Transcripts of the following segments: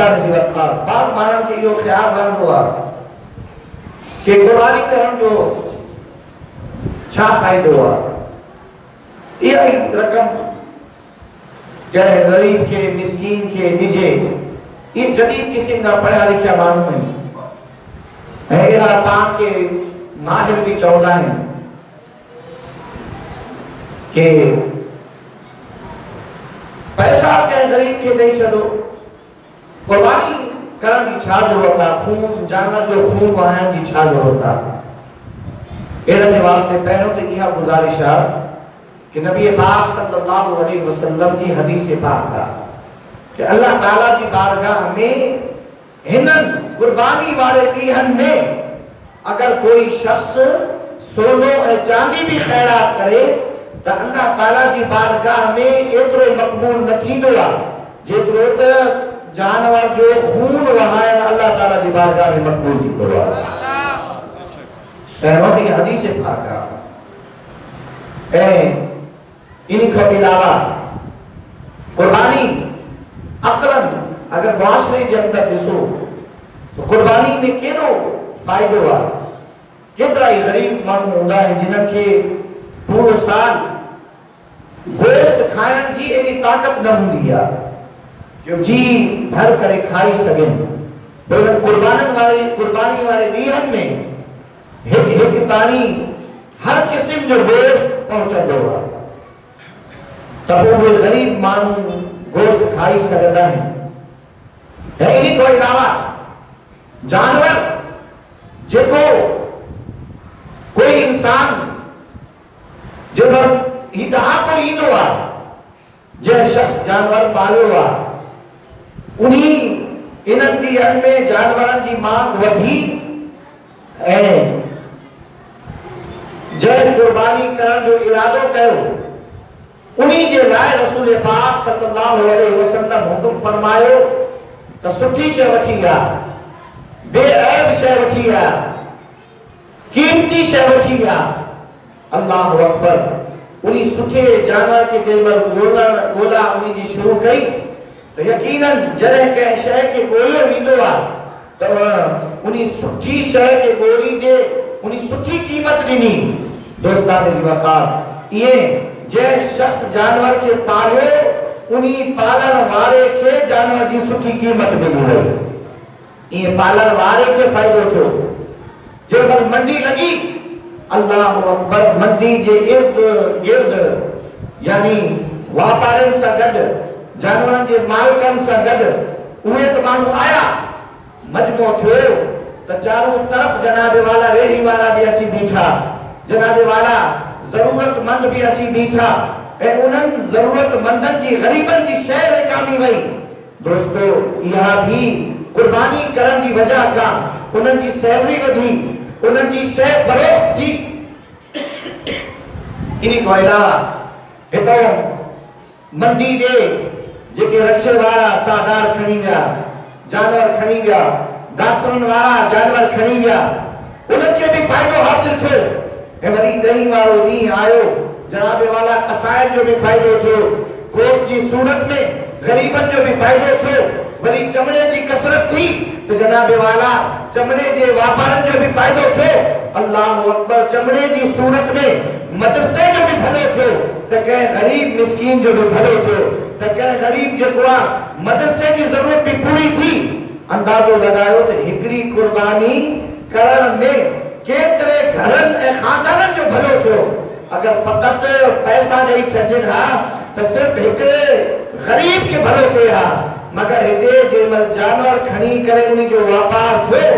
दोस्तान जी वक़ार बाज़ माण्हुनि खे इहो ख़्यालु रहंदो आहे कि क़ुर्बानी करण जो छा फ़ाइदो आहे। इहा ई रक़म जॾहिं ग़रीब खे मिस्कीन खे ॾिजे, इहे जदीद क़िस्म जा पढ़िया लिखिया माण्हू आहिनि ऐं इहा पाण खे माहिर भी चवंदा आहिनि कि पैसा कंहिं ग़रीब खे ॾेई छॾो, क़ुर्बानी करण जी छा ज़रूरत आहे, खून जानवर जो खून वहाइण जी छा ज़रूरत आहे। अहिड़े वास्ते पहिरियों त इहा गुज़ारिश आहे कि नबी पाक सल्लल्लाहु अलैहि वसल्लम जी हदीस पाक आहे कि अल्लाह ताला जी बारगाह में हिननि कुर्बानी वारे ॾींहंनि में अगर कोई शख्स सोनो ऐं चांदी भी खैरात करे तो अल्लाह ताला जी बारगाह में एतिरो मक़बूल न थींदो आहे जेतिरो त जानवर जो खून वहाइण अल्लाह ताला जी बारगाह में मक़बूल थींदो आहे। पहिरों त हदीस पाक आहे। ऐं इन खां अलावा कुर्बानी अक़लन अगर मुआशरे जे अंदर ॾिसो तो कुर्बानी में केॾो फ़ाइदो आहे। केतिरा ई ग़रीब माण्हू हूंदा आहिनि जिन्हनि खे पूरो साल गोश्त खाइण जी एॾी ताक़त न हूंदी आहे जो जी भर करे खाई सघनि, पर कुर्बानी वारे ॾींहंनि में हिकु ताणी हर क़िस्म जो गोश्त पहुचंदो आहे त पोइ उहे ग़रीब माण्हू गोश्त खाई सघंदा आहिनि। ऐं इन खां अलावा जानवर जेको कोई इंसान जब ही दहाको ईंदो आहे, जंहिं शख़्स जानवर पालियो आहे उन्ही इन्हनि ॾींहंनि में जानवरनि जी मांग वधी ऐं जंहिं कुर्बानी करण जो इरादो कयो उन्हीं जे लाइ रसूल पाक सल्लल्लाहु अलैहि वसल्लम हुकुम फरमायो त सुठी शइ वठी आ, बेऐब शइ वठी आ, कीमती शइ वठी आ। अल्लाहु अकबर। उन्हीं सुठे जानवर के केवल ॻोल्हा उन्हीं जी शुरू कई तो यकीनन जॾहिं कंहिं शइ खे ॻोल्हियो वेंदो आहे त उन्हीं सुठी शइ खे ॻोल्हींदे उन्हीं सुठी क़ीमत ॾिनी। दोस्तान जी वक़ार इहे जंहिं शख़्स जानवर के पालियो उन्हीं पालण वारे के जानवर जी सुठी कीमत मिली वई। ये पालण वारे के फ़ाइदो थियो। जेमल मंडी लगी अल्लाहु अकबर, मंडी जे इर्द गिर्द यानी वापारियुनि सां गॾु जानवरनि जे मालिकनि सां गॾु उहे त माण्हू आया, मजमो थियो त चारों तरफ जनाबे वाला रेड़ी वाला भी अची बीठा, जनाबे वाला ज़रूरतमंद भी अची बीठा ऐं उन्हनि ज़रूरतमंदनि जी ग़रीबनि जी शइ विकामी वई। दोस्तो इहा भी कुर्बानी करण जी वजह खां उन्हनि जी सैलरी वधी, उन्हनि जी शइ फ़रोख्त थी। इन खां अलावा हितां मंडी जे जेके रक्षण वारा सादार खणी विया, जानवर खणी विया, दासरनि वारा जानवर खणी विया, उन्हनि खे भी फ़ाइदो हासिल थियो। ऐं वरी ॾही वारो ॾींहुं आयो, जनाबे वाला कसाइनि जो भी फ़ाइदो थियो, गोश्त जी सूरत में ग़रीबनि जो भी फ़ाइदो थियो, वरी चमड़े जी कसरत थी तो जनाबे वाला चमड़े जे वापारनि जो भी फ़ाइदो थियो। अल्लाहु अकबर। चमड़े जी सूरत में मदरसे जो भी भलो थियो त कंहिं ग़रीब मिस्कीन जो भी भलो थियो त कंहिं ग़रीब जेको आहे मदरसे जी ज़रूरत भी पूरी थी। अंदाज़ो लगायो त हिकिड़ी कुर्बानी करण में केतिरे घरनि ऐं ख़ानदाननि जो भलो थियो। अगर फ़क़त पैसा ॾेई छॾजनि हा त सिर्फ़ हिकिड़े ग़रीब खे भलो थिए हा, मगर हिते जेमल जानवर खणी करे उन जो वापार थियो,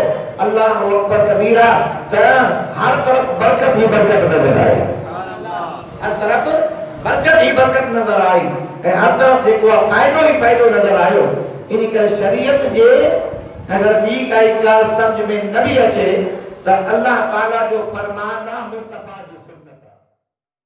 अल्लाहु अकबर कबीरा, त हर तरफ बरकत ही बरकत नज़र आई। हर तरफ बरकत ही बरकत नज़र आई ऐं हर तरफ जेको आहे फ़ाइदो ही फ़ाइदो नज़र आयो। इन करे शरीयत जे अगर ॿी काई ॻाल्हि सम्झ में न बि अचे त अल्लाह ताला जो फरमान मुस्तफ़ा